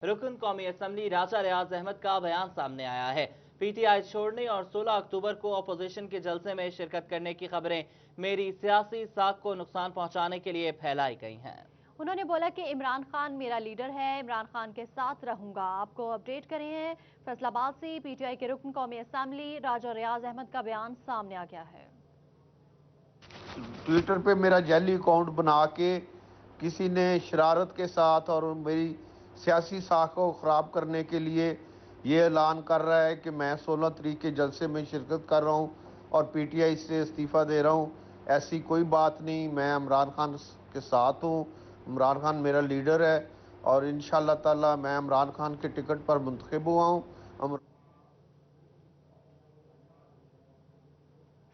रुकन कौमी असम्बली राजा रियाज अहमद का बयान सामने आया है। पीटीआई छोड़ने और 16 अक्टूबर को अपोजिशन के जलसे में शिरकत करने की खबरें मेरी सियासी साख को नुकसान पहुंचाने के लिए फैलाई गई हैं। उन्होंने बोला कि इमरान खान मेरा लीडर है, इमरान खान के साथ रहूंगा। आपको अपडेट करे हैं फैसलाबाद से। पीटीआई के रुकन कौमी असम्बली राजा रियाज अहमद का बयान सामने आ गया है। ट्विटर पे मेरा जाली अकाउंट बना के किसी ने शरारत के साथ और मेरी सियासी साख को ख़राब करने के लिए ये ऐलान कर रहा है कि मैं 16 तारीख के जलसे में शिरकत कर रहा हूँ और पीटीआई से इस्तीफ़ा दे रहा हूँ। ऐसी कोई बात नहीं, मैं इमरान खान के साथ हूँ। इमरान खान मेरा लीडर है और इंशाअल्लाह ताला मैं इमरान खान के टिकट पर मुंतखब हुआ हूँ।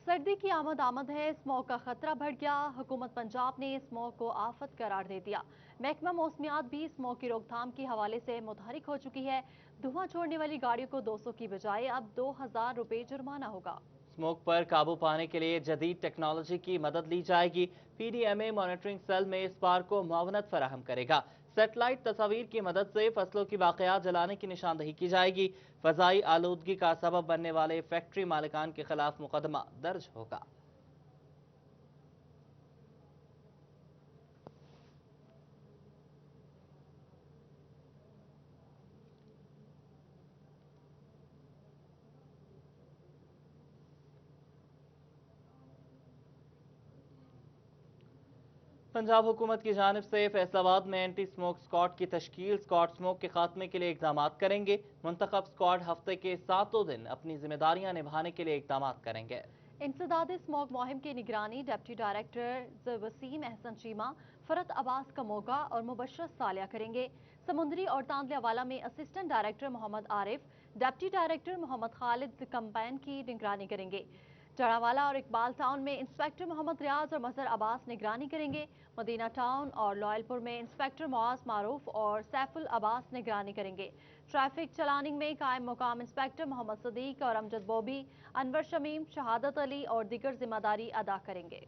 सर्दी की आमद है, स्मॉग का खतरा बढ़ गया। हुकूमत पंजाब ने स्मॉग को आफत करार दे दिया। महकमा मौसमियात भी स्मॉग की रोकथाम के हवाले से मुतहरिक हो चुकी है। धुआं छोड़ने वाली गाड़ियों को 200 की बजाय अब 2000 रुपये जुर्माना होगा। स्मोक पर काबू पाने के लिए जदीद टेक्नोलॉजी की मदद ली जाएगी। पीडीएमए मॉनिटरिंग सेल में इस बार को मुआवनत फराहम करेगा। सेटेलाइट तस्वीर की मदद से फसलों की बाक़ियात जलाने की निशानदही की जाएगी। फ़ज़ाई आलूदगी का सबब बनने वाले फैक्ट्री मालिकान के खिलाफ मुकदमा दर्ज होगा। पंजाब हुकूमत की जानिब से फैसलाबाद में एंटी स्मोक स्क्वाड की तश्कील। स्क्वाड स्मोक के खात्मे के लिए इकदाम करेंगे। मुंतखब स्क्वाड हफ्ते के 7 दिन अपनी जिम्मेदारियां निभाने के लिए इकदाम करेंगे। इंसदाद स्मोक मुहिम की निगरानी डिप्टी डायरेक्टर वसीम अहसन चीमा, फरत अब्बास कमोगा और मुबशर सालिया करेंगे। समुंदरी और तांदलावाला में assistant director Muhammad Arif, deputy director Muhammad Khalid campaign की निगरानी करेंगे। जड़ावाला और इकबाल टाउन में इंस्पेक्टर मोहम्मद रियाज और मजहर अब्बास निगरानी करेंगे। मदीना टाउन और लॉयलपुर में इंस्पेक्टर मुआज मारूफ और सैफुल अब्बास निगरानी करेंगे। ट्रैफिक चलानिंग में कायम मुकाम इंस्पेक्टर मोहम्मद सदीक और अमजद बॉबी, अनवर शमीम, शहादत अली और दीगर जिम्मेदारी अदा करेंगे।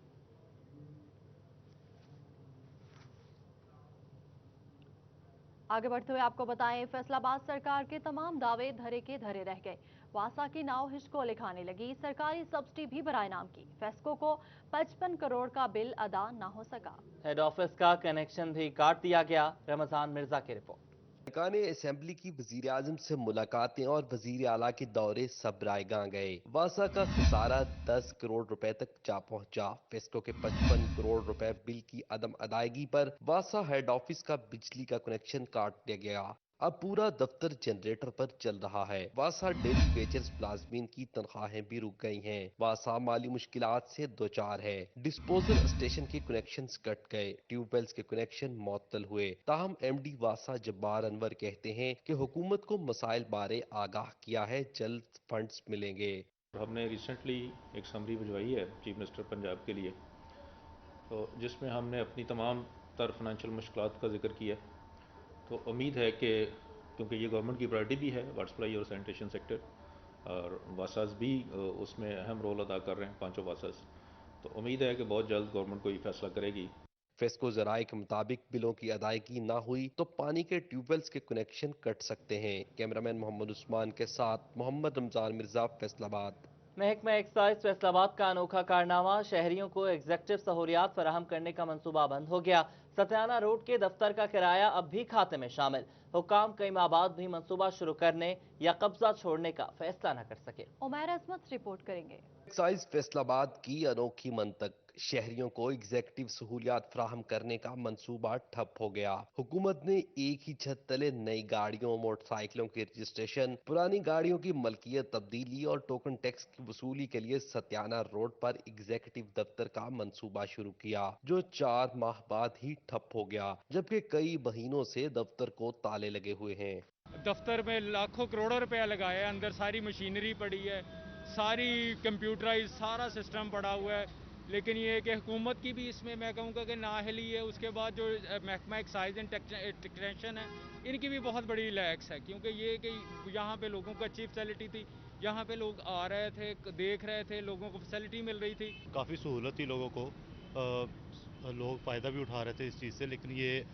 आगे बढ़ते हुए आपको बताएं, फैसलाबाद सरकार के तमाम दावे धरे के धरे रह गए। वासा की नाव हिचको लिखाने लगी। सरकारी सब्सिडी भी बराए नाम की। फेस्को को 55 करोड़ का बिल अदा न हो सका। हेड ऑफिस का कनेक्शन भी काट दिया गया। रमजान मिर्जा की रिपोर्ट। अरकान असेंबली की वजीर आजम से मुलाकातें और वजीर आला के दौरे सब रायगां गए। वासा का खसारा 10 करोड़ रुपए तक जा पहुंचा। फेस्को के 55 करोड़ रुपए बिल की अदम अदायगी पर वासा हेड ऑफिस का बिजली का कनेक्शन काट दिया गया। अब पूरा दफ्तर जनरेटर पर चल रहा है। वासा डेली वेजर्स प्लाज्मीन की तनख्वाहें भी रुक गई हैं। वासा माली मुश्किलात से दो चार है। डिस्पोजल स्टेशन के कनेक्शंस कट गए। ट्यूबवेल्स के कनेक्शन मअतल हुए। ताहम एमडी वासा जब्बार अनवर कहते हैं कि हुकूमत को मसाइल बारे आगाह किया है, जल्द फंड्स मिलेंगे। हमने रिसेंटली एक समरी भिजवाई है चीफ मिनिस्टर पंजाब के लिए, तो जिसमें हमने अपनी तमाम तर फाइनेंशियल मुश्किलात का जिक्र किया। तो उम्मीद है कि क्योंकि ये गवर्नमेंट की प्रायोरिटी भी है वाटर सप्लाई और सैनिटेशन सेक्टर, और वासास भी उसमें अहम रोल अदा कर रहे हैं, पांचों वासास। तो उम्मीद है कि बहुत जल्द गवर्नमेंट कोई फैसला करेगी। फेस्को जराये के मुताबिक बिलों की अदायगी ना हुई तो पानी के ट्यूबवेल्स के कनेक्शन कट सकते हैं। कैमरामैन मोहम्मद उस्मान के साथ मोहम्मद रमजान मिर्जा, फैसलाबाद। महकमा एक्साइज फैसलाबाद का अनोखा कारनामा। शहरियों को एग्जेक्टिव सहूलियात फराहम करने का मंसूबा बंद हो गया। सत्याना रोड के दफ्तर का किराया अब भी खाते में शामिल। हुकाम कई माह बाद भी मंसूबा शुरू करने या कब्जा छोड़ने का फैसला न कर सके। उमैर अजमत रिपोर्ट करेंगे। एक्साइज फैसलाबाद की अनोखी मंतक। शहरियों को एग्जेक्टिव सहूलियात फराहम करने का मंसूबा ठप हो गया। हुकूमत ने एक ही छत तले नई गाड़ियों, मोटरसाइकिलों की रजिस्ट्रेशन, पुरानी गाड़ियों की मलकियत तब्दीली और टोकन टैक्स की वसूली के लिए सत्याना रोड पर एग्जेक्टिव दफ्तर का मंसूबा शुरू किया, जो 4 माह बाद ही ठप हो गया, जबकि कई महीनों से दफ्तर को ताले लगे हुए हैं। दफ्तर में लाखों करोड़ों रुपया लगाया है, अंदर सारी मशीनरी पड़ी है, सारी कंप्यूटराइज सारा सिस्टम पड़ा हुआ है, लेकिन ये है कि हुकूमत की भी इसमें मैं कहूँगा कि नाअहली है। उसके बाद जो महकमा एक्साइज एंड टैक्सेशन है, इनकी भी बहुत बड़ी लैक्स है, क्योंकि ये कि यहाँ पे लोगों को अच्छी फैसिलिटी थी, यहाँ पे लोग आ रहे थे, देख रहे थे, लोगों को फैसिलिटी मिल रही थी, काफ़ी सहूलत थी लोगों को, लोग फ़ायदा भी उठा रहे थे इस चीज़ से, लेकिन ये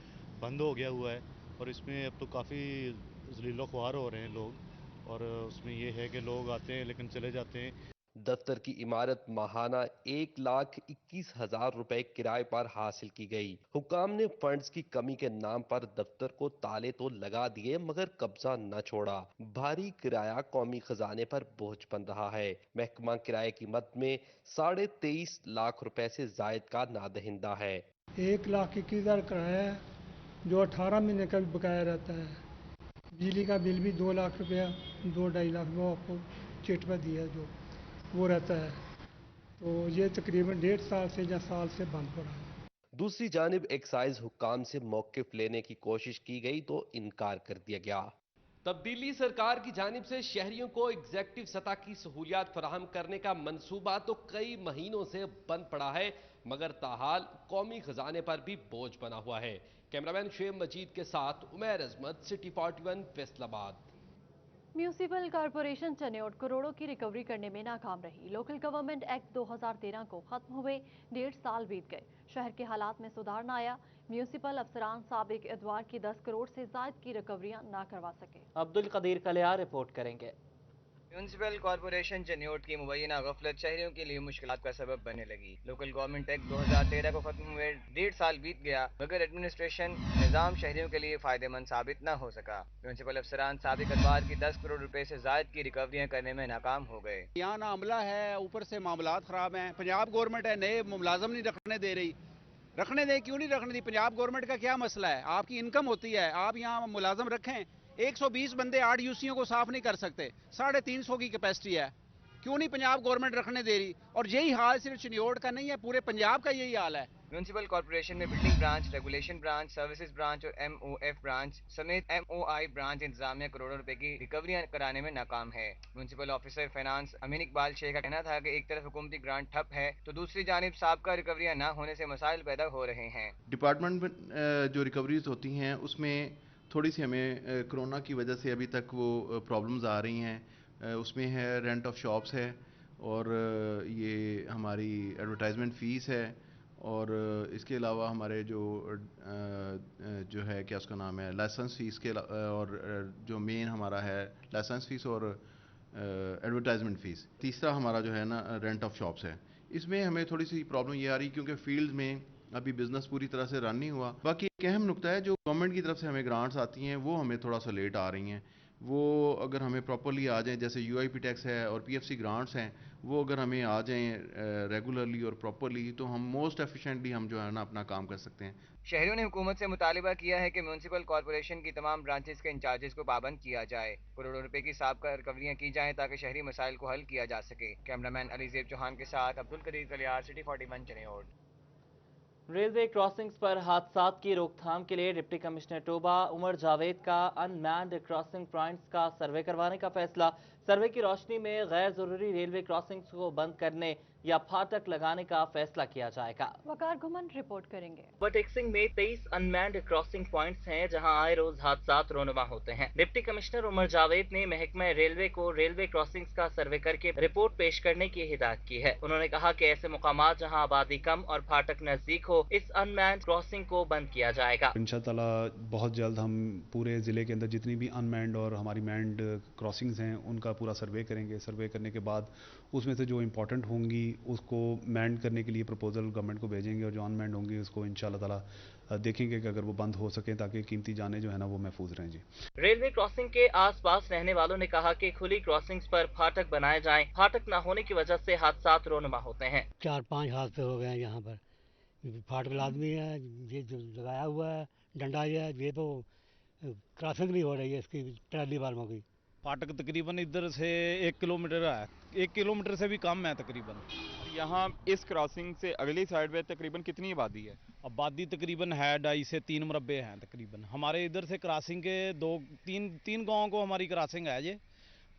बंद हो गया हुआ है اور اس میں اب تو کافی ذلیل و خوار ہو رہے ہیں لوگ، اور اس میں یہ ہے کہ لوگ آتے ہیں لیکن چلے جاتے ہیں۔ دفتر کی عمارت ماہانہ 1,21,000 روپے کرائے پر حاصل کی گئی۔ حکام نے فنڈز کی کمی کے نام پر دفتر کو تالے تو لگا دیے مگر قبضہ نہ چھوڑا۔ بھاری کرایہ قومی خزانے پر بوجھ بن رہا ہے۔ محکمہ کرائے کی مد میں 23.5 لاکھ روپے سے زائد کا نادہندہ ہے۔ 1,21,000 کرایہ ہے جو 18 مہینے کا بھی بقایا رہتا ہے۔ بجلی کا بل بھی 2 لاکھ روپیہ، 2-2.5 لاکھ وہ آپ کو چٹ پہ دیا جو وہ رہتا ہے، تو یہ تقریباً 1.5 سال سے یا سال سے بند پڑا ہے۔ دوسری جانب ایکسائز حکام سے موقف لینے کی کوشش کی گئی تو انکار کر دیا گیا۔ تبدیلی سرکار کی جانب سے شہریوں کو ایگزیکٹو سطح کی سہولیات فراہم کرنے کا منصوبہ تو کئی مہینوں سے بند پڑا ہے مگر تاحال قومی خزانے پر بھی بوجھ بنا ہوا ہے۔ کیمرامین شعیب مجید کے ساتھ عمیر عظمت، سٹی 41 فیصل آباد۔ میونسپل کارپوریشن چنیوٹ کروڑوں کی ریکوری کرنے میں ناکام رہی۔ لوکل گورنمنٹ ایکٹ 2013 کو ختم ہوئے 1.5 سال بیت گئے، شہر کے حالات میں سدھار نہ آیا۔ میونسپل افسران سابق ادوار کی 10 کروڑ سے زائد کی ریکوریاں نہ کروا سکے۔ عبدالقدیر کلیار رپورٹ کریں گے۔ میونسپل کارپوریشن چنیوٹ کی مبینہ غفلت شہریوں کے لیے مشکلات کا سبب بننے لگی۔ لوکل گورنمنٹ ایکٹ 2013 کو ختم ہوئے 1.5 سال بیت گیا مگر ایڈمنسٹریشن نظام شہریوں کے لیے فائدہ مند ثابت نہ ہو سکا۔ میونسپل افسران سابق ادوار کی 10 کروڑ روپے سے زائد کی ریکوریاں کرنے میں ناکام ہو گئے۔ یہاں نہ عملہ ہے، اوپر سے معاملات خراب ہیں۔ پنجاب گورنمنٹ ہے، نئے ملازم نہیں رکھنے دے رہی۔ رکھنے دے کیوں نہیں رکھنے دی؟ پنجاب گورنمنٹ کا کیا مسئلہ ہے؟ آپ کی انکم ہوتی ہے، آپ یہاں ملازم رکھیں۔ 120 بندے 8 یوسیوں کو صاف نہیں کر سکتے، 350 کی کیپیسٹی ہے، کیوں نہیں پنجاب گورنمنٹ رکھنے دے رہی؟ اور یہی حال صرف چنیوٹ کا نہیں ہے، پورے پنجاب کا یہی حال ہے۔ میونسپل کارپوریشن میں building branch, regulation branch, services branch اور MOF برانچ سمیت MOI برانچ انتظامیہ کروڑوں روپے کی ریکوریاں کرانے میں ناکام ہے۔ میونسپل آفیسر فائنانس امین اقبال شیخ کا کہنا تھا کہ ایک طرف حکومتی گرانٹ ٹھپ ہے تو دوسری جانب سابقہ ریکوریاں نہ ہونے سے مسائل پیدا ہو رہے ہیں۔ ڈپارٹمنٹ میں جو ریکوریز ہوتی ہیں اس میں تھوڑی سی ہمیں کرونا کی وجہ سے ابھی تک وہ پرابلمز آ رہی ہیں۔ اس میں ہے رینٹ آف شاپس ہے، اور یہ ہماری ایڈورٹائزمنٹ فیس ہے، اور اس کے علاوہ ہمارے جو ہے کیا اس کا نام ہے لائسنس فیس کے، اور جو مین ہمارا ہے لائسنس فیس اور ایڈورٹائزمنٹ فیس۔ تیسرا ہمارا جو ہے نا رینٹ آف شاپس ہے۔ اس میں ہمیں تھوڑی سی پرابلم یہ آ رہی کیونکہ فیلڈ میں ابھی بزنس پوری طرح سے رن نہیں ہوا۔ باقی ایک اہم نقطہ ہے جو گورنمنٹ کی طرف سے ہمیں گرانٹس آتی ہیں وہ ہمیں تھوڑا سا لیٹ آ رہی ہیں، وہ اگر ہمیں پراپرلی آ جائیں، جیسے UIP ٹیکس ہے اور PFC گرانٹس ہیں، وہ اگر ہمیں آ جائیں ریگولرلی اور پراپرلی تو ہم موسٹ ایفیشینٹلی ہم جو ہے نا اپنا کام کر سکتے ہیں۔ شہریوں نے حکومت سے مطالبہ کیا ہے کہ میونسپل کارپوریشن کی تمام برانچز کے انچارجز کو پابند کیا جائے، کروڑوں روپے کی سابقہ ریکوریاں کی جائیں تاکہ شہری مسائل کو حل کیا جا سکے۔ کیمرامین علی زیب چوہان کے ساتھ Abdul Qadeer Kalyar, city 41 Chiniot. Railway crossings پر حادثات کی روک تھام کے لیے ڈپٹی کمشنر ٹوبہ عمر جاوید کا ان مینڈ کراسنگ پوائنٹس کا سروے کروانے کا فیصلہ۔ سروے کی روشنی میں غیر ضروری ریلوے کراسنگز کو بند کرنے یا پھاٹک لگانے کا فیصلہ کیا جائے گا۔ وقار گھمن رپورٹ کریں گے۔ اوور ٹیکسنگ میں 23 ان مینڈ کراسنگ پوائنٹس ہیں جہاں آئے روز حادثات رونما ہوتے ہیں۔ ڈپٹی کمشنر عمر جاوید نے محکمہ ریلوے کو ریلوے کراسنگز کا سروے کر کے رپورٹ پیش کرنے کی ہدایت کی ہے۔ انہوں نے کہا کہ ایسے مقامات جہاں آبادی کم اور پھاٹک نزدیک ہو، اس ان مینڈ کراسنگ کو بند کیا جائے گا۔ انشاءاللہ بہت جلد ہم پورے ضلع کے اندر جتنی بھی ان مینڈ اور ہماری مینڈ کراسنگز ہیں ان کا پورا سروے کریں گے۔ سروے کرنے کے بعد اس میں سے جو امپورٹنٹ ہوں گی اس کو مینڈ کرنے کے لیے پروپوزل گورنمنٹ کو بھیجیں گے، اور جو ان مینڈ ہوں گی اس کو انشاءاللہ تعالی دیکھیں گے کہ اگر وہ بند ہو سکیں تاکہ قیمتی جانیں جو ہے نا وہ محفوظ رہیں۔ جی ریلوے کراسنگ کے آس پاس رہنے والوں نے کہا کہ کھلی کراسنگز پر پھاٹک بنائے جائیں، پھاٹک نہ ہونے کی وجہ سے حادثات رونما ہوتے ہیں۔ 4-5 حادثے ہو گئے ہیں یہاں پر، پھاٹک لازمی ہے، یہ جو لگایا ہوا ہے ڈنڈا یہ تو کراسنگ نہیں ہو رہی ہے اس کی ٹرالی والوں کی۔ پھاٹک تقریباً ادھر سے 1 کلومیٹر ہے، 1 کلومیٹر سے بھی کم ہے تقریباً۔ یہاں اس کراسنگ سے اگلی سائڈ پہ تقریباً کتنی آبادی ہے؟ آبادی تقریباً ہے 2.5 سے 3 مربع ہیں تقریباً۔ ہمارے ادھر سے کراسنگ کے 2-3 گاؤں کو ہماری کراسنگ ہے یہ،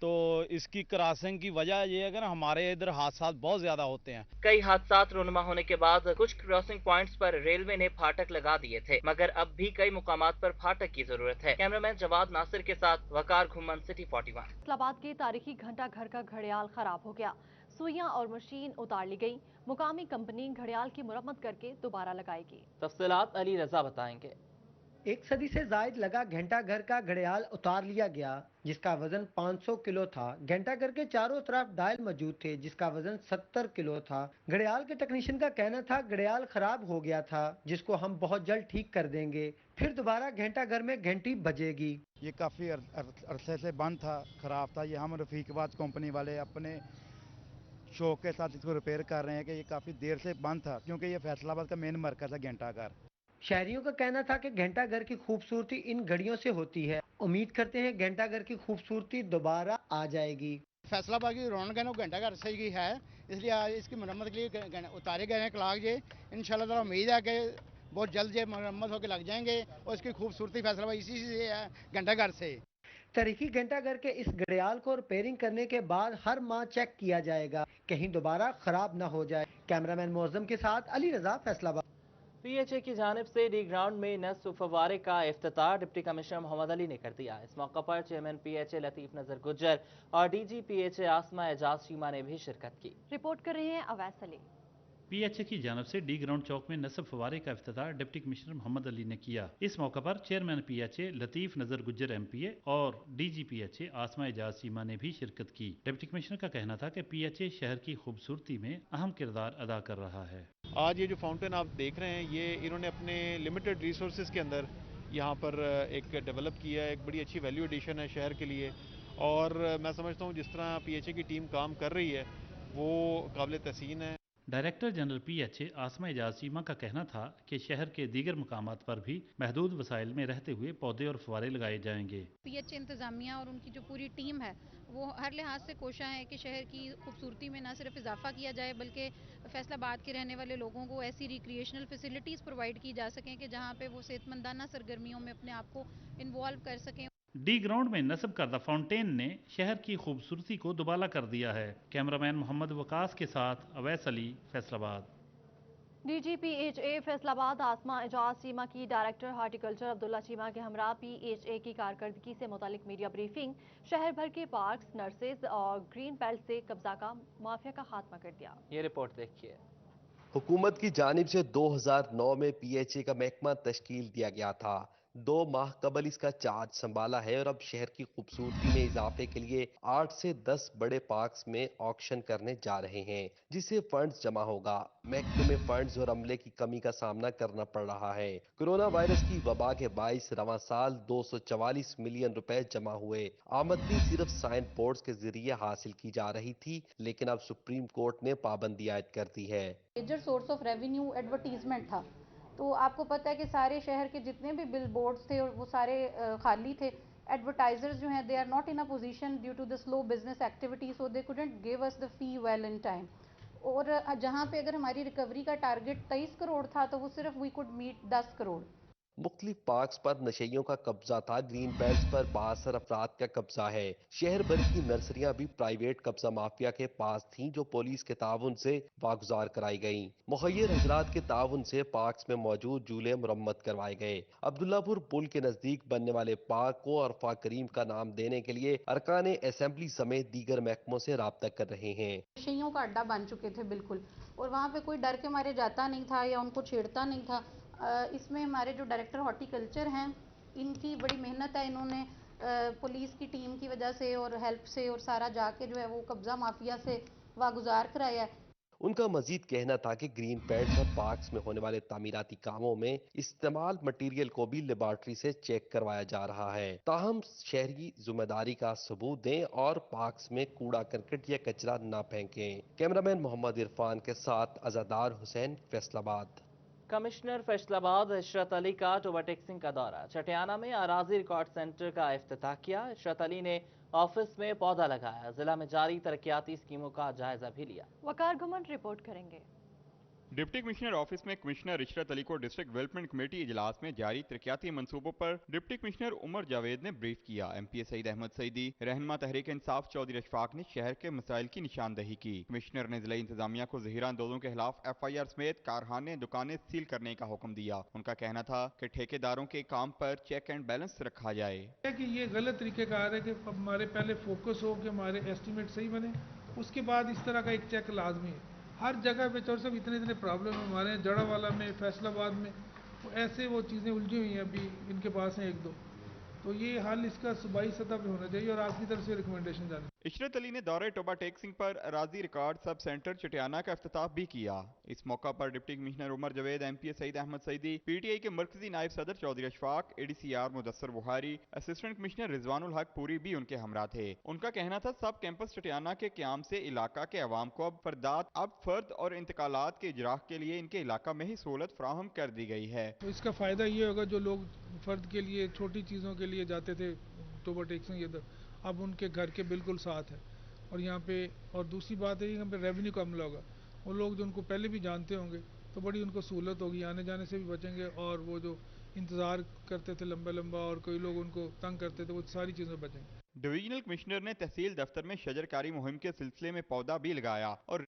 تو اس کی کراسنگ کی وجہ یہ ہے کہ نا ہمارے ادھر حادثات بہت زیادہ ہوتے ہیں۔ کئی حادثات رونما ہونے کے بعد کچھ کراسنگ پوائنٹس پر ریلوے نے پھاٹک لگا دیے تھے، مگر اب بھی کئی مقامات پر پھاٹک کی ضرورت ہے۔ کیمرامین جواد ناصر کے ساتھ وقار گھمن، سٹی 41۔ اسلام آباد کے تاریخی گھنٹہ گھر کا گھڑیال خراب ہو گیا، سوئیاں اور مشین اتار لی گئی۔ مقامی کمپنی گھڑیال کی مرمت کر کے دوبارہ لگائے گی۔ تفصیلات علی رضا بتائیں گے۔ एक सदी से जायद लगा घंटा घर का घड़ियाल उतार लिया गया जिसका वजन 500 किलो था। घंटा घर के चारों तरफ डायल मौजूद थे जिसका वजन 70 किलो था। घड़ियाल के टेक्नीशियन का कहना था घड़ियाल खराब हो गया था जिसको हम बहुत जल्द ठीक कर देंगे, फिर दोबारा घंटा घर में घंटी बजेगी। ये काफ़ी अरसे से बंद था, खराब था। ये हम रफीकाबाद कंपनी वाले अपने शौक के साथ इसको रिपेयर कर रहे हैं कि ये काफ़ी देर से बंद था क्योंकि ये फैसलाबाद का मेन मरकज़ है घंटा घर। शहरियों का कहना था कि घंटा घर की खूबसूरती इन घड़ियों से होती है। उम्मीद करते हैं घंटा घर की खूबसूरती दोबारा आ जाएगी। फैसलाबाद की रौनक है वो घंटा घर से ही है, इसलिए आज इसकी मरम्मत के लिए उतारे गए हैं क्लाक ये। इंशाल्लाह ताला उम्मीद है कि बहुत जल्द ये मरम्मत होकर लग जाएंगे और इसकी खूबसूरती फैसलाबाद इसी से है, घंटा घर से। तारीखी घंटा घर के इस घड़ियाल को रिपेयरिंग करने के बाद हर माह चेक किया जाएगा कहीं दोबारा खराब न हो जाए। कैमरामैन मौजम के साथ अली रजा, फैसलाबाद। पीएचए की जानिब से डी ग्राउंड में नस्फ फव्वारे का इफ्तिताह डिप्टी कमिश्नर मोहम्मद अली ने कर दिया। इस मौका पर चेयरमैन पीएचए लतीफ नजर गुज्जर और डीजी पीएचए आसमा एजाज शीमा ने भी शिरकत की। रिपोर्ट कर रहे हैं अवैस अली। पीएचए की जानब से डी ग्राउंड चौक में नस्फ फवारे का इफ्तिताह डिप्टी कमिश्नर मोहम्मद अली ने किया। इस मौका पर चेयरमैन पीएचए लतीफ नजर गुज्जर एमपीए और डीजी पीएचए आसमा एजाज सीमा ने भी शिरकत की। डिप्टी कमिश्नर का कहना था कि पीएचए शहर की खूबसूरती में अहम किरदार अदा कर रहा है। आज ये जो फाउंटेन आप देख रहे हैं ये इन्होंने अपने लिमिटेड रिसोर्सेज के अंदर यहाँ पर एक डेवलप किया है। एक बड़ी अच्छी वैल्यू एडिशन है शहर के लिए और मैं समझता हूँ जिस तरह पीएचए की टीम काम कर रही है वो काबिल तहसीन है। डायरेक्टर जनरल पीएचए आसमा एजाज सीमा का कहना था कि शहर के दीगर मकामात पर भी महदूद वसाइल में रहते हुए पौधे और फव्वारे लगाए जाएंगे। पीएचए इंतजामिया और उनकी जो पूरी टीम है वो हर लिहाज से कोशिश है कि शहर की खूबसूरती में न सिर्फ इजाफा किया जाए बल्कि फैसलाबाद के रहने वाले लोगों को ऐसी रिक्रिएशनल फैसिलिटीज़ प्रोवाइड की जा सकें कि जहाँ पे वो सेहतमंदाना सरगर्मियों में अपने आप को इन्वॉल्व कर सकें। डी ग्राउंड में नस्ब करदा फाउंटेन ने शहर की खूबसूरती को दुबाला कर दिया है। कैमरामैन मोहम्मद वकास के साथ अवैस अली, फैसलाबाद। डीजीपीएचए फैसलाबाद आसमा एजाज चीमा की डायरेक्टर हार्टिकल्चर अब्दुल्ला चीमा के हमरा पीएचए की कारकर्दगी से मुतालिक मीडिया ब्रीफिंग। शहर भर के पार्क्स, नर्सेज और ग्रीन बेल्ट से कब्जा का माफिया का खात्मा कर दिया। ये रिपोर्ट देखिए। हुकूमत की जानिब से 2009 में पीएचए का महकमा तश्कील दिया गया था। 2 माह कबल इसका चार्ज संभाला है और अब शहर की खूबसूरती में इजाफे के लिए 8 से 10 बड़े पार्क्स में ऑक्शन करने जा रहे हैं जिससे फंड्स जमा होगा। महकमे में फंड्स और अमले की कमी का सामना करना पड़ रहा है। कोरोना वायरस की वबा के बाइस रवां साल 244 मिलियन रुपए जमा हुए। आमदनी सिर्फ साइन बोर्ड्स के जरिए हासिल की जा रही थी लेकिन अब सुप्रीम कोर्ट ने पाबंदी आयद कर दी है। Major source of revenue advertisement था, तो आपको पता है कि सारे शहर के जितने भी बिल बोर्ड्स थे और वो सारे खाली थे। एडवर्टाइजर्स जो हैं they are not in a position due to the slow business activity so they couldn't give us the fee well in time. और जहाँ पे अगर हमारी रिकवरी का टारगेट 23 करोड़ था तो वो सिर्फ वी कुड मीट 10 करोड़। मुख्तलिफ पार्क्स पर नशेइयों का कब्जा था। ग्रीन बेल्ट पर 72 अफराद का कब्जा है। शहर भर की नर्सरियां भी प्राइवेट कब्जा माफिया के पास थीं जो पुलिस के ताउन से वागुजार कराई गईं। मुखय्यर हजरात के ताउन से पार्क्स में मौजूद झूले मुरम्मत करवाए गए। अब्दुल्लापुर पुल के नजदीक बनने वाले पार्क को अरफा करीम का नाम देने के लिए अरकान असेंबली समेत दीगर महकमों से राब्ता कर रहे हैं। नशेइयों का अड्डा बन चुके थे बिल्कुल, और वहाँ पे कोई डर के मारे जाता नहीं था या उनको छेड़ता नहीं था। इसमें हमारे जो डायरेक्टर हॉर्टिकल्चर हैं इनकी बड़ी मेहनत है। इन्होंने पुलिस की टीम की वजह से और हेल्प से और सारा जाके जो है वो कब्जा माफिया से वागुजार कराया है। उनका मजीद कहना था कि ग्रीन बेल्ट्स और पार्क्स में होने वाले तामीराती कामों में इस्तेमाल मटीरियल को भी लेबॉर्ट्री से चेक करवाया जा रहा है। ताहम शहरी जिम्मेदारी का सबूत दें और पार्क्स में कूड़ा करकट या कचरा न फेंकें। कैमरामैन मोहम्मद इरफान के साथ अजादार हुसैन, फैसलाबाद। कमिश्नर फैसलाबाद इशरत अली का ओवरटेक्सिंग का दौरा। चटियाना में अराजी रिकॉर्ड सेंटर का इफ्तिताह किया। इशरत अली ने ऑफिस में पौधा लगाया। जिला में जारी तरक्याती स्कीमों का जायजा भी लिया। वकार घुमन रिपोर्ट करेंगे। डिप्टी कमिश्नर ऑफिस में कमिश्नर इशरत अली को डिस्ट्रिक्ट डेवलपमेंट कमेटी इजलास में जारी तरक्याती मंसूबों पर डिप्टी कमिश्नर उमर जावेद ने ब्रीफ किया। एमपीए सईद अहमद सईदी, रहनुमा तहरीक इंसाफ चौधरी अशफाक ने शहर के मसाइल की निशानदही की। कमिश्नर ने जिला इंतजामिया को जहीरा अंदोजों के खिलाफ FIR समेत कारखाने दुकानें सील करने का हुक्म दिया। उनका कहना था कि ठेकेदारों के काम पर चेक एंड बैलेंस रखा जाए। कि ये गलत तरीक़ेकार है कि हमारे पहले फोकस हो कि हमारे एस्टिमेट सही बने, उसके बाद इस तरह का एक चेक लाजमी है। हर जगह पे चौर साहब इतने प्रॉब्लम हमारे यहाँ जड़ावाला में, फैसलाबाद में ऐसे वो चीज़ें उलझी हुई हैं, अभी इनके पास हैं एक दो, तो ये हल इसका सूबाई सतह पे होना चाहिए और आपकी तरफ से रिकमेंडेशन जानी। इशरत अली ने दौरे टोबा टेक्सिंग पर अराजी रिकॉर्ड सब सेंटर चटियाना का इफ्तिताह भी किया। इस मौका पर deputy commissioner Umar Javed, MPA Saeed Ahmed Saeedi, PTI के मरकजी नायब सदर चौधरी अशफाक, ADCR मुदस्सर बुहारी, असिस्टेंट कमिश्नर रिजवानुल हक पूरी भी उनके हमरा थे। उनका कहना था सब कैंपस चटियाना के क्याम से इलाका के अवाम को अब फर्द और इंतकालात के इजराह के लिए इनके इलाका में ही सहूलत फराहम कर दी गई है। तो इसका फ़ायदा ये होगा जो लोग फ़र्द के लिए छोटी चीज़ों के लिए जाते थे टोबा टेक्सिंग इधर, अब उनके घर के बिल्कुल साथ है। और यहाँ पे और दूसरी बात है यहाँ पे रेवेन्यू का अमला होगा, वो लोग जो उनको पहले भी जानते होंगे तो बड़ी उनको सहूलत होगी, आने जाने से भी बचेंगे, और वो जो इंतज़ार करते थे लंबा लंबा और कोई लोग उनको तंग करते थे, वो सारी चीज़ें बचेंगी। डिविजनल कमिश्नर ने तहसील दफ्तर में शजरकारी मुहिम के सिलसिले में पौधा भी लगाया और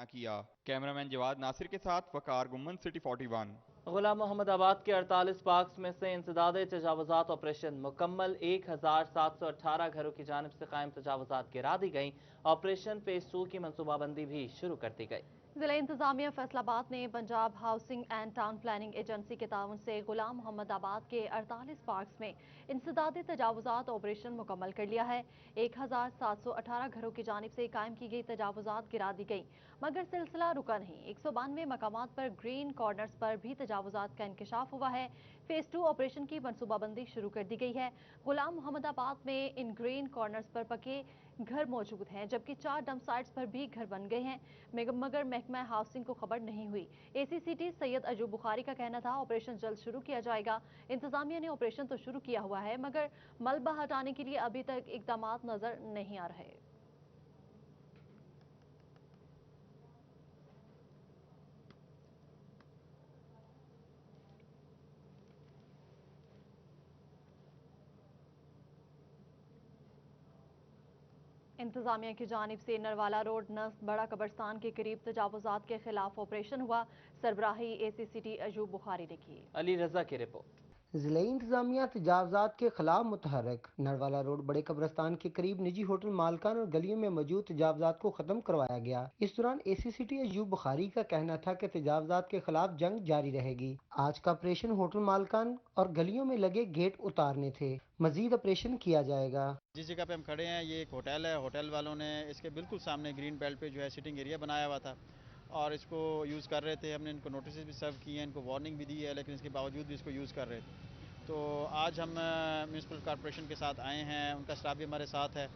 किया। कैमरामैन जवाद नासिर के साथ वकार गुम्मन, सिटी 41। गुलाम मोहम्मद आबाद के 48 पार्क्स में से इंसदादे तजावुजात ऑपरेशन मुकम्मल। 1718 घरों की जानिब से कायम तजावुजात गिरा दी गई। ऑपरेशन फेज 2 की मनसूबाबंदी भी शुरू कर दी गई। जिला इंतजामिया फैसलाबाद ने Punjab housing and town planning agency के ताउन से गुलाम मोहम्मद आबाद के 48 पार्क्स में इंसदादे तजावुजात ऑपरेशन मुकम्मल कर लिया है। 1718 घरों की जानिब से कायम की गई तजावुजात गिरा दी गई, मगर सिलसिला रुका नहीं। 192 मकामात पर ग्रीन कॉर्नर्स पर भी तजावुजात का इंकशाफ हुआ है। फेज 2 ऑपरेशन की मनसूबाबंदी शुरू कर दी गई है। गुलाम मोहम्मद आबाद में इन ग्रीन कॉर्नर्स पर पके घर मौजूद हैं, जबकि 4 डंप साइट्स पर भी घर बन गए हैं, मगर महकमा हाउसिंग को खबर नहीं हुई। ACCT सैयद अयूब बुखारी का कहना था ऑपरेशन जल्द शुरू किया जाएगा। इंतजामिया ने ऑपरेशन तो शुरू किया हुआ है, मगर मलबा हटाने के लिए अभी तक इकदाम नजर नहीं आ रहे। इंतजामिया की जानिब से नरवाला रोड नस्ब बड़ा कब्रिस्तान के करीब तजावुजात के खिलाफ ऑपरेशन हुआ। सरबराही ACCT अयूब बुखारी ने की। अली रजा की रिपोर्ट। जिला इंतजामिया तजावजात के खिलाफ मुतहरक। नरवाला रोड बड़े कब्रिस्तान के करीब निजी होटल मालकान और गलियों में मौजूद तजावजात को खत्म करवाया गया। इस दौरान ACCT अयूब बुखारी का कहना था कि तजावजात के खिलाफ जंग जारी रहेगी। आज का ऑपरेशन होटल मालकान और गलियों में लगे गेट उतारने थे। मजीद ऑपरेशन किया जाएगा। जिस जगह पे हम खड़े हैं ये एक होटल है। होटल वालों ने इसके बिल्कुल सामने ग्रीन बेल्ट पे जो है सिटिंग एरिया बनाया हुआ था और इसको यूज़ कर रहे थे। हमने इनको नोटिस भी सर्व किए हैं, इनको वार्निंग भी दी है, लेकिन इसके बावजूद भी इसको यूज़ कर रहे थे। तो आज हम म्यूनसिपल कॉर्पोरेशन के साथ आए हैं, उनका स्टाफ भी हमारे साथ है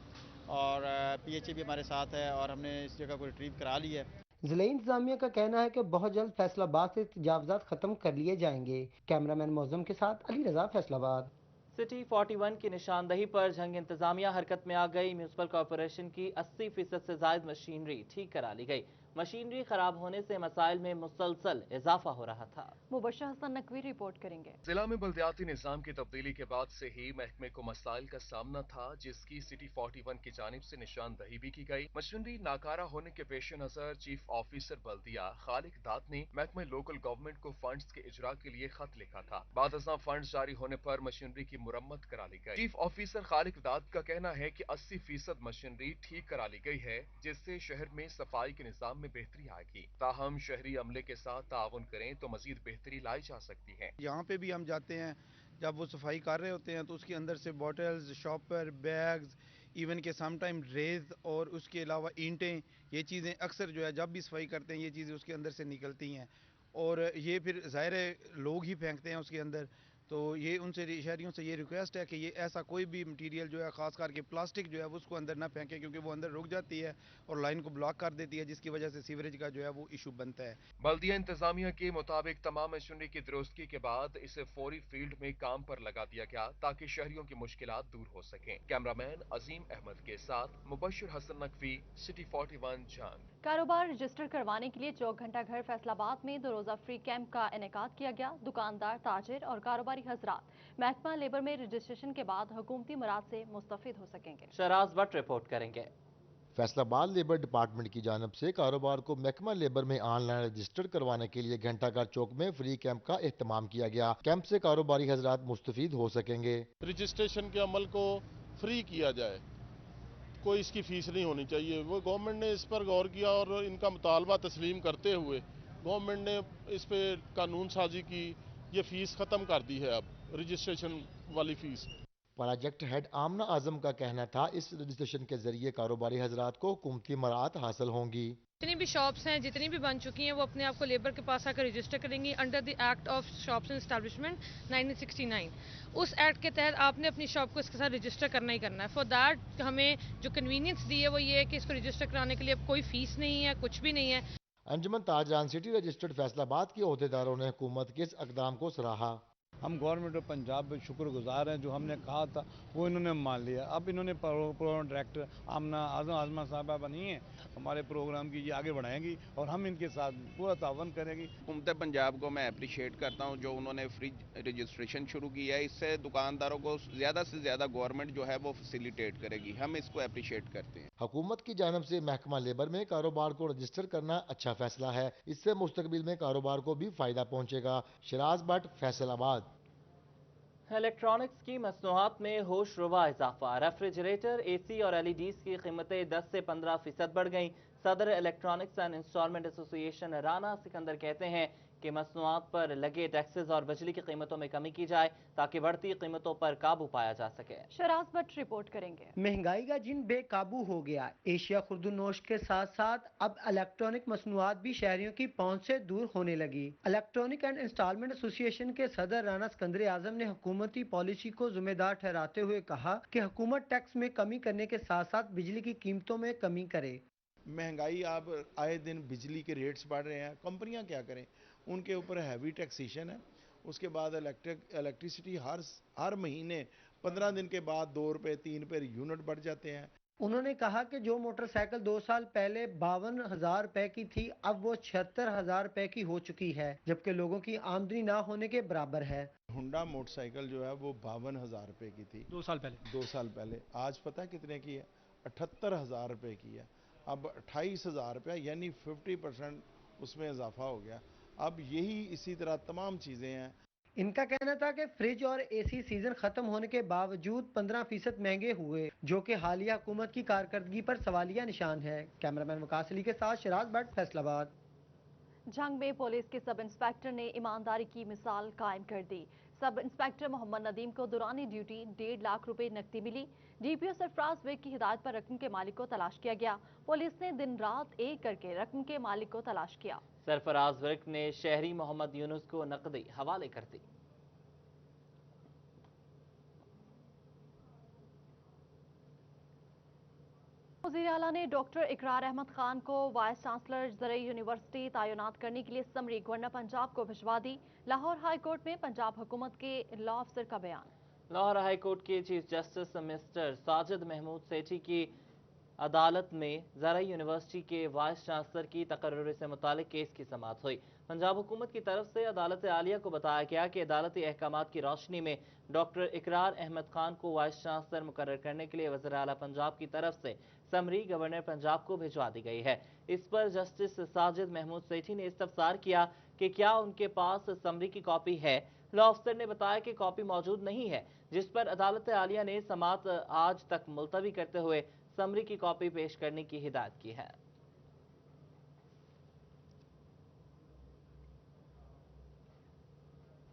और PHA भी हमारे साथ है और हमने इस जगह को रिट्रीव करा ली है। जिला इंतजामिया का कहना है कि बहुत जल्द फैसलाबाद से तजावजात खत्म कर लिए जाएंगे। कैमरामैन मौजम के साथ अली रजा, फैसलाबाद। सिटी 41 की निशानदही पर जंग इंतजामिया हरकत में आ गई। म्यूनसिपल कॉर्पोरेशन की 80% से जायद मशीनरी ठीक करा ली गई। मशीनरी खराब होने से मसाइल में मुसलसल इजाफा हो रहा था। मुबशर हसन नकवी रिपोर्ट करेंगे। जिला में बल्दियाती निजाम की तब्दीली के बाद से ही महकमे को मसाइल का सामना था, जिसकी सिटी 41 की जानिब से निशानदही भी की गई। मशीनरी नाकारा होने के पेश नजर चीफ ऑफिसर बल्दिया खालिक दात ने महकमे लोकल गवर्नमेंट को फंड्स के इजरा के लिए खत लिखा था। बाद अज़ां फंड्स जारी होने पर मशीनरी की मुरम्मत करा ली गई। चीफ ऑफिसर खालिक दात का कहना है कि 80% मशीनरी ठीक करा ली गई है, जिससे शहर में सफाई के निजाम में बेहतरी आएगी। ताहम शहरी अमले के साथ ताउन करें तो मजीद बेहतरी लाई जा सकती है। यहाँ पे भी हम जाते हैं, जब वो सफाई कर रहे होते हैं तो उसके अंदर से बॉटल्स, शॉपर, बैग्स, इवन के सम टाइम रेज और उसके अलावा ईंटें, ये चीज़ें अक्सर जो है जब भी सफाई करते हैं ये चीज़ें उसके अंदर से निकलती हैं और ये फिर ज़ाहिर है लोग ही फेंकते हैं उसके अंदर। तो ये उनसे शहरियों से ये रिक्वेस्ट है कि ये ऐसा कोई भी मटेरियल जो है ख़ास करके प्लास्टिक जो है उसको अंदर ना फेंकें, क्योंकि वो अंदर रुक जाती है और लाइन को ब्लॉक कर देती है, जिसकी वजह से सीवरेज का जो है वो इशू बनता है। बल्दिया इंतजामिया के मुताबिक तमाम मशीनरी की दुरुस्ती के बाद इसे फौरी फील्ड में काम पर लगा दिया गया ताकि शहरियों की मुश्किलात दूर हो सकें। कैमरामैन अजीम अहमद के साथ मुबशर हसन नकवी, सिटी 41 जंग। कारोबार रजिस्टर करवाने के लिए चौक घंटा घर फैसलाबाद में 2 रोजा फ्री कैंप का इनेकाद किया गया। दुकानदार, ताजिर और कारोबारी हजरात महकमा लेबर में रजिस्ट्रेशन के बाद हुकूमती मराद से मुस्तफिद हो सकेंगे। शराज भट्ट रिपोर्ट करेंगे। फैसलाबाद लेबर डिपार्टमेंट की जानिब से कारोबार को महकमा लेबर में ऑनलाइन रजिस्टर करवाने के लिए घंटाघर चौक में फ्री कैंप का एहतमाम किया गया। कैंप से कारोबारी हजरात मुस्तफिद हो सकेंगे। रजिस्ट्रेशन के अमल को फ्री किया जाए, कोई इसकी फीस नहीं होनी चाहिए। वो गवर्नमेंट ने इस पर गौर किया और इनका मुतालबा तस्लीम करते हुए गवर्नमेंट ने इस पे कानून साजी की ये फीस ख़त्म कर दी है अब रजिस्ट्रेशन वाली फ़ीस। प्रोजेक्ट हेड आमना आजम का कहना था इस रजिस्ट्रेशन के जरिए कारोबारी हजरात को हुकूमती मराहत हासिल होंगी। जितनी भी शॉप्स हैं, जितनी भी बन चुकी हैं, वो अपने आप को लेबर के पास आकर रजिस्टर करेंगी under the act of shops and establishment 1969। उस एक्ट के तहत आपने अपनी शॉप को इसके साथ रजिस्टर करना ही करना है। फॉर दैट हमें जो कन्वीनियंस दी है वो ये है कि इसको रजिस्टर कराने के लिए अब कोई फीस नहीं है, कुछ भी नहीं है। अंजुमन ताजरान सिटी रजिस्टर्ड फैसलाबाद के अहदेदारों ने हुकूमत के इस इकदाम को सराहा। हम गवर्नमेंट ऑफ पंजाब के शुक्रगुजार हैं, जो हमने कहा था वो इन्होंने मान लिया। अब इन्होंने प्रोग्राम डायरेक्टर आमना आजमा साहबा बनी है, हमारे प्रोग्राम की ये आगे बढ़ाएंगी और हम इनके साथ पूरा तावन करेंगे। हुकूमत पंजाब को मैं अप्रिशिएट करता हूँ जो उन्होंने फ्री रजिस्ट्रेशन शुरू किया है। इससे दुकानदारों को ज़्यादा से ज़्यादा गवर्नमेंट जो है वो फैसिलिटेट करेगी, हम इसको अप्रिशिएट करते हैं। हुकूमत की जानब से महकमा लेबर में कारोबार को रजिस्टर करना अच्छा फैसला है। इससे मुस्तकबिल में कारोबार को भी फायदा पहुँचेगा। शराज भट्ट, फैसलाबाद। इलेक्ट्रॉनिक्स की मसनूआत में होशरुबा इजाफा। रेफ्रिजरेटर, एसी और एलईडीज की कीमतें 10 से 15% बढ़ गईं। सदर electronics and installment association Rana Sikandar कहते हैं कि मसनूआत पर लगे टैक्सेस और बिजली की कीमतों में कमी की जाए ताकि बढ़ती कीमतों पर काबू पाया जा सके। शराज भट्ट रिपोर्ट करेंगे। महंगाई का जिन बेकाबू हो गया। एशिया खुर्दुनोश के साथ साथ अब इलेक्ट्रॉनिक मसनूआत भी शहरियों की पहुंच से दूर होने लगी। इलेक्ट्रॉनिक एंड इंस्टॉलमेंट एसोसिएशन के सदर राना सिकंदर आजम ने हुकूमती पॉलिसी को जिम्मेदार ठहराते हुए कहा कि हुकूमत टैक्स में कमी करने के साथ साथ बिजली की कीमतों में कमी करे। महंगाई आप आए दिन बिजली के रेट्स बढ़ रहे हैं, कंपनियां क्या करें, उनके ऊपर हैवी टैक्सेशन है। उसके बाद इलेक्ट्रिसिटी हर महीने 15 दिन के बाद 2 रुपए 3 रुपए यूनिट बढ़ जाते हैं। उन्होंने कहा कि जो मोटरसाइकिल 2 साल पहले 52,000 रुपए की थी, अब वो 76,000 रुपए की हो चुकी है, जबकि लोगों की आमदनी ना होने के बराबर है। हुंडा मोटरसाइकिल जो है वो 52,000 रुपए की थी 2 साल पहले। आज पता है कितने की है? 78,000 रुपए की है। अब 28,000 रुपया, यानी 50% उसमें इजाफा हो गया। अब यही इसी तरह तमाम चीज़ें हैं। इनका कहना था कि फ्रिज और एसी सीजन खत्म होने के बावजूद 15% महंगे हुए, जो कि हालिया हुकूमत की कारकर्दगी पर सवालिया निशान है। कैमरामैन वकास अली के साथ शराज भट्ट, फैसलाबाद। जंग में पुलिस के सब इंस्पेक्टर ने ईमानदारी की मिसाल कायम कर दी। सब इंस्पेक्टर मोहम्मद नदीम को दौरानी ड्यूटी 1.5 लाख रुपए नकदी मिली। डीपीओ सरफराज बेग की हिदायत पर रकम के मालिक को तलाश किया गया। पुलिस ने दिन रात एक करके रकम के मालिक को तलाश किया। सरफराज बेग ने शहरी मोहम्मद यूनुस को नकदी हवाले कर दी। वज़ीर आला ने डॉक्टर इकरार अहमद खान को वाइस चांसलर ज़रई यूनिवर्सिटी तैनात करने के लिए समरी गवर्नर पंजाब को भिजवा दी। लाहौर हाई कोर्ट में पंजाब हुकूमत के लॉ अफसर का बयान। लाहौर हाई कोर्ट के chief justice mister Sajid Mahmood Sethi की अदालत में ज़रई यूनिवर्सिटी के वाइस चांसलर की तकर्रुर से मुतालिक केस की समाअत हुई। पंजाब हुकूमत की तरफ से अदालत आलिया को बताया गया कि अदालती अहकामात की रोशनी में डॉक्टर इकरार अहमद खान को वाइस चांसलर मुकर्रर करने के लिए वज़ीर आला पंजाब की तरफ से समरी गवर्नर पंजाब को भिजवा दी गई है। इस पर जस्टिस साजिद महमूद सेठी ने इस्तफसार किया कि क्या उनके पास समरी की कॉपी है। लॉ अफसर ने बताया कि कॉपी मौजूद नहीं है, जिस पर अदालत आलिया ने समाअत आज तक मुलतवी करते हुए समरी की कॉपी पेश करने की हिदायत की है।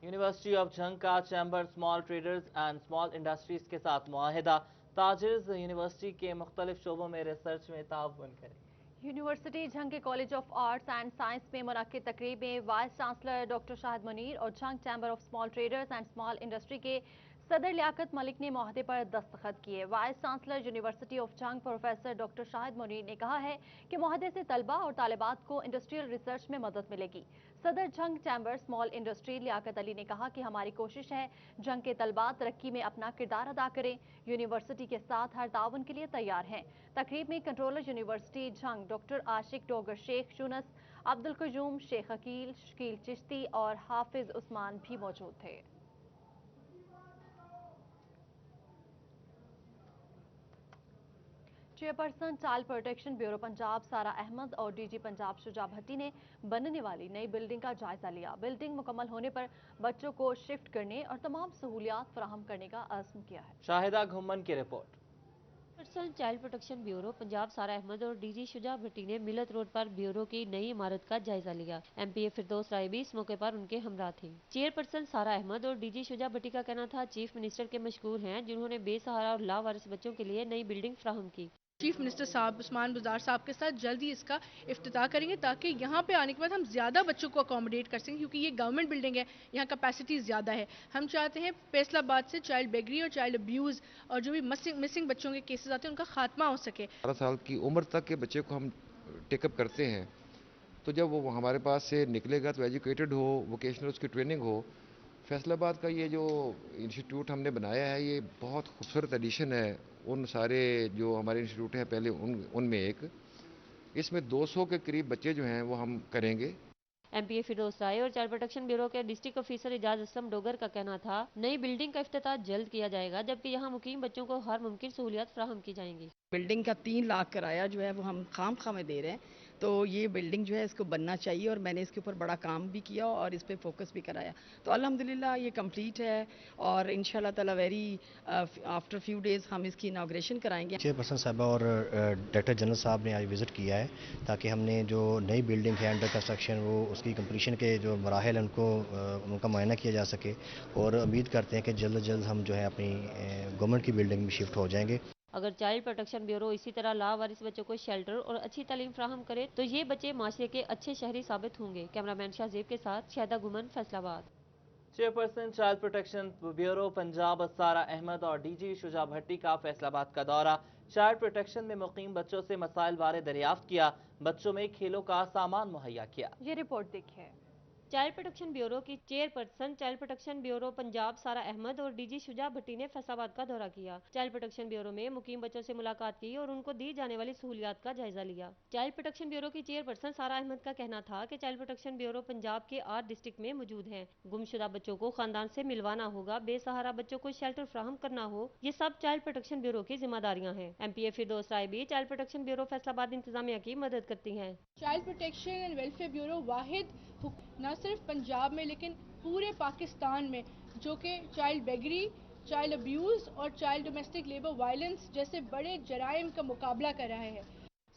यूनिवर्सिटी ऑफ झंग का chamber small traders and small industries के साथ मुआहिदा। ताजिर्स यूनिवर्सिटी के मुख्तलिफ शोबों में रिसर्च में ताउन करें। यूनिवर्सिटी झंग के college of arts and science में मुनक्किद तकरीब में vice chancellor doctor Shahid Munir और Jhang chamber of small traders and small industry के सदर लियाकत मलिक ने मुआहदे पर दस्तखत किए। Vice chancellor university of Jhang professor doctor Shahid Munir ने कहा है कि मुआहदे से तलबा और तालिबात को इंडस्ट्रियल रिसर्च में मदद मिलेगी। सदर Jhang chamber small industry Liaquat Ali ने कहा कि हमारी कोशिश है झंग के तलबा तरक्की में अपना किरदार अदा करें। यूनिवर्सिटी के साथ हर ताउन के लिए तैयार हैं। तकरीब में कंट्रोलर यूनिवर्सिटी झंग डॉक्टर आशिक डोगर शेख यूनुस, अब्दुल कयूम, शेख अकील, शकील चिश्ती और हाफिज उस्मान भी मौजूद थे। Chairperson child protection bureau Punjab Sara Ahmad और डीजी पंजाब शुजा भट्टी ने बनने वाली नई बिल्डिंग का जायजा लिया। बिल्डिंग मुकम्मल होने पर बच्चों को शिफ्ट करने और तमाम सहूलियात फराहम करने का अज़्म किया है। शाहिदा घुम्मन की report. Chairperson child protection bureau Punjab Sara Ahmad और डीजी शुजा भट्टी ने मिलत रोड पर ब्यूरो की नई इमारत का जायजा लिया। एमपीए फिरदौस राय भी इस मौके पर उनके हमरा थे। चेयरपर्सन सारा अहमद और डीजी शुजा भट्टी का कहना था चीफ मिनिस्टर के मशकूर हैं जिन्होंने बेसहारा और लावारिस बच्चों के लिए नई बिल्डिंग फराहम की। चीफ मिनिस्टर साहब उस्मान बुज़दार साहब के साथ जल्द ही इसका इफ्तिताह करेंगे ताकि यहाँ पे आने के बाद हम ज़्यादा बच्चों को अकोमोडेट कर सकें, क्योंकि ये गवर्नमेंट बिल्डिंग है, यहाँ कैपेसिटी ज़्यादा है। हम चाहते हैं फैसलाबाद से चाइल्ड बेगरी और चाइल्ड अब्यूज़ और जो भी मिसिंग बच्चों के केसेस आते हैं उनका खात्मा हो सके। 12 साल की उम्र तक के बच्चे को हम टेकअप करते हैं, तो जब वो हमारे पास से निकलेगा तो एजुकेटेड हो, वोकेशनल उसकी ट्रेनिंग हो। फैसलाबाद का ये जो इंस्टीट्यूट हमने बनाया है ये बहुत खूबसूरत एडिशन है उन सारे जो हमारे इंस्टीट्यूट हैं पहले उनमें एक। इसमें 200 के करीब बच्चे जो हैं वो हम करेंगे। एमपीए फिरदौस राय और चाइल्ड प्रोटेक्शन ब्यूरो के डिस्ट्रिक्ट ऑफिसर एजाज असलम डोगर का कहना था नई बिल्डिंग का इफ्तिताह जल्द किया जाएगा, जबकि यहाँ मुकीम बच्चों को हर मुमकिन सहूलियत फराहम की जाएंगी। बिल्डिंग का 3 लाख किराया जो है वो हम खाम में दे रहे हैं, तो ये बिल्डिंग जो है इसको बनना चाहिए और मैंने इसके ऊपर बड़ा काम भी किया और इस पे फोकस भी कराया, तो अल्हम्दुलिल्लाह ये कंप्लीट है और इंशाल्लाह ताला वेरी आफ्टर फ्यू डेज हम इसकी इनाग्रेशन कराएंगे। चेयरपर्सन साहबा और डायरेक्टर जनरल साहब ने आज विज़िट किया है ताकि हमने जो नई बिल्डिंग है अंडर कंस्ट्रक्शन वो उसकी कंप्लीशन के जो मराहल उनको उनका मुआयना किया जा सके और उम्मीद करते हैं कि जल्द अज जल्द हम जो है अपनी गवर्नमेंट की बिल्डिंग में शिफ्ट हो जाएंगे। अगर चाइल्ड प्रोटेक्शन ब्यूरो इसी तरह लावारिस बच्चों को शेल्टर और अच्छी तालीम फराहम करे तो ये बच्चे माशरे के अच्छे शहरी साबित होंगे। कैमरामैन शाहजेब के साथ Shahda Guman, Faisalabad. Chairperson child protection bureau Punjab Sara Ahmad और डीजी शुजा भट्टी का फैसलाबाद का दौरा। चाइल्ड प्रोटेक्शन में मुकीम बच्चों से मसाइल बारे दरियाफ्त किया, बच्चों में खेलों का सामान मुहैया किया। ये रिपोर्ट देखिए। चाइल्ड प्रोटेक्शन ब्यूरो की chairperson child protection bureau Punjab Sara Ahmad और डीजी शुजा भट्टी ने फैसलाबाद का दौरा किया। चाइल्ड प्रोटेक्शन ब्यूरो में मुकीम बच्चों से मुलाकात की और उनको दी जाने वाली सहूलियात का जायजा लिया। चाइल्ड प्रोटेक्शन ब्यूरो की चेयरपर्सन सारा अहमद का कहना था कि चाइल्ड प्रोटेक्शन ब्यूरो पंजाब के 8 डिस्ट्रिक्ट में मौजूद है। गुमशुदा बच्चों को खानदान से मिलवाना होगा, बेसहारा बच्चों को शेल्टर फराहम करना हो, ये सब चाइल्ड प्रोटेक्शन ब्यूरो की जिम्मेदारियां हैं। एमपीए फिरदौस राय भी चाइल्ड प्रोटेक्शन ब्यूरो फैसलाबाद इंतजामिया की मदद करती है। Child protection and welfare bureau वाहिद न सिर्फ पंजाब में लेकिन पूरे पाकिस्तान में जो कि चाइल्ड बेगरी, चाइल्ड अब्यूज़ और चाइल्ड डोमेस्टिक लेबर वायलेंस जैसे बड़े जराइम का मुकाबला कर रहा है।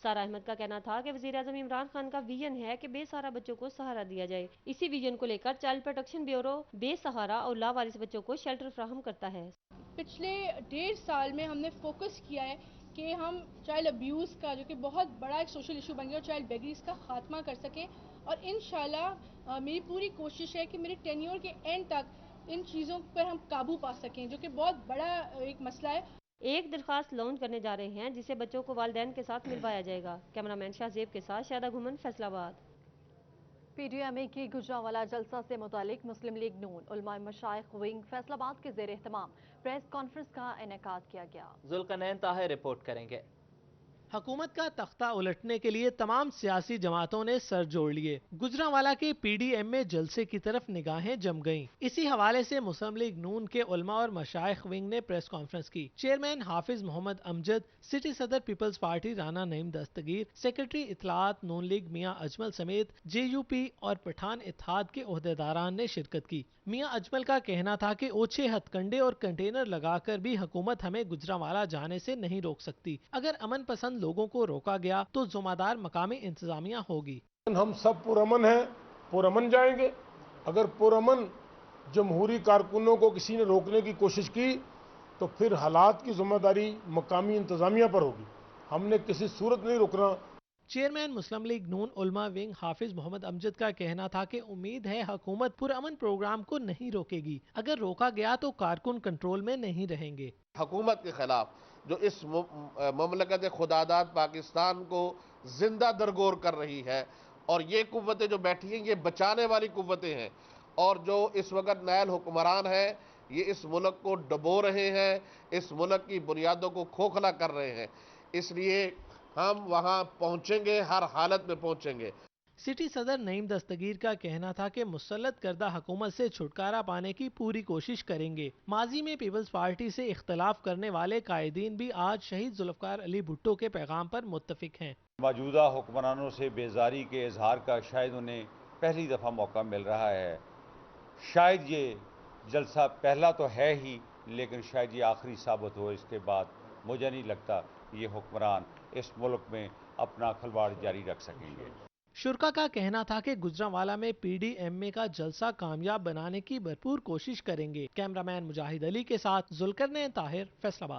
सारा अहमद का कहना था कि वज़ीर आज़म इमरान खान का विजन है कि बेसहारा बच्चों को सहारा दिया जाए। इसी विजन को लेकर चाइल्ड प्रोटेक्शन ब्यूरो बेसहारा और लावारिस बच्चों को शेल्टर फराहम करता है। पिछले 1.5 साल में हमने फोकस किया है कि हम चाइल्ड अब्यूज़ का जो कि बहुत बड़ा एक सोशल इशू बन गया, चाइल्ड बेगरीज का खात्मा कर सकें और इंशाल्लाह मेरी पूरी कोशिश है कि मेरे टेन्योर के एंड तक इन चीज़ों पर हम काबू पा सकें, जो कि बहुत बड़ा एक मसला है। एक दरखास्त लॉन्च करने जा रहे हैं जिसे बच्चों को वालिदैन के साथ मिलवाया जाएगा। कैमरामैन शाहजेब के साथ शादा घुमन, फैसलाबाद। पीडीएमए की गुजरांवाला जलसा से मुतालिक मुस्लिम लीग नून उलमा मशाइख विंग फैसलाबाद के ज़ेर एहतमाम प्रेस कॉन्फ्रेंस का इनेकाद किया गया। जुल्करनैन ताहिर रिपोर्ट करेंगे। हुकूमत का तख्ता उलटने के लिए तमाम सियासी जमातों ने सर जोड़ लिए। गुजरांवाला के पीडीएमए जलसे की तरफ निगाहें जम गईं। इसी हवाले से मुस्लिम लीग नून के उलमा और मशाइख विंग ने प्रेस कॉन्फ्रेंस की। चेयरमैन हाफिज मोहम्मद अमजद, सिटी सदर पीपल्स पार्टी राना नईम दस्तगीर, सेक्रेटरी इतलात नून लीग मियां अजमल समेत जेयूपी और पठान इत्तेहाद के ओहदेदारान ने शिरकत की। मियां अजमल का कहना था कि ओछे हथकंडे और कंटेनर लगाकर भी हुकूमत हमें गुजरांवाला जाने से नहीं रोक सकती। अगर अमन पसंद लोगों को रोका गया तो जिम्मेदार मकामी इंतजामिया होगी। हम सब पुरअमन हैं, पुरअमन जाएंगे। अगर पुरअमन जमहूरी कारकुनों को किसी ने रोकने की कोशिश की तो फिर हालात की जिम्मेदारी मकामी इंतजामिया पर होगी। हमने किसी सूरत नहीं रुकना। चेयरमैन मुस्लिम लीग नून उलमा विंग हाफिज मोहम्मद अमजद का कहना था कि उम्मीद है हुकूमत पुरअमन प्रोग्राम को नहीं रोकेगी। अगर रोका गया तो कारकुन कंट्रोल में नहीं रहेंगे। हुकूमत के खिलाफ जो इस ममलकत खुदादाद पाकिस्तान को जिंदा दरगोर कर रही है और ये कुव्वतें जो बैठी हैं ये बचाने वाली कुव्वतें हैं और जो इस वक्त नायल हुक्मरान हैं ये इस मुल्क को डबो रहे हैं, इस मुल्क की बुनियादों को खोखला कर रहे हैं। इसलिए हम वहां पहुंचेंगे, हर हालत में पहुंचेंगे। सिटी सदर नईम दस्तगीर का कहना था कि मुसल्लत करदा हुकूमत से छुटकारा पाने की पूरी कोशिश करेंगे। माजी में पीपल्स पार्टी से इख्तलाफ करने वाले कायदीन भी आज शहीद जुल्फकार अली भुट्टो के पैगाम पर मुत्तफिक हैं। मौजूदा हुक्मरानों से बेजारी के इजहार का शायद उन्हें पहली दफ़ा मौका मिल रहा है। शायद ये जलसा पहला तो है ही, लेकिन शायद ये आखिरी साबित हो। इसके बाद मुझे नहीं लगता ये हुक्मरान इस मुल्क में अपना खलवाड़ जारी रख सकेंगे। शुरा का कहना था कि गुजरांवाला में PDMA का जलसा कामयाब बनाने की भरपूर कोशिश करेंगे। कैमरामैन मुजाहिद अली के साथ जुल्करनैन ताहिर, फैसलाबाद।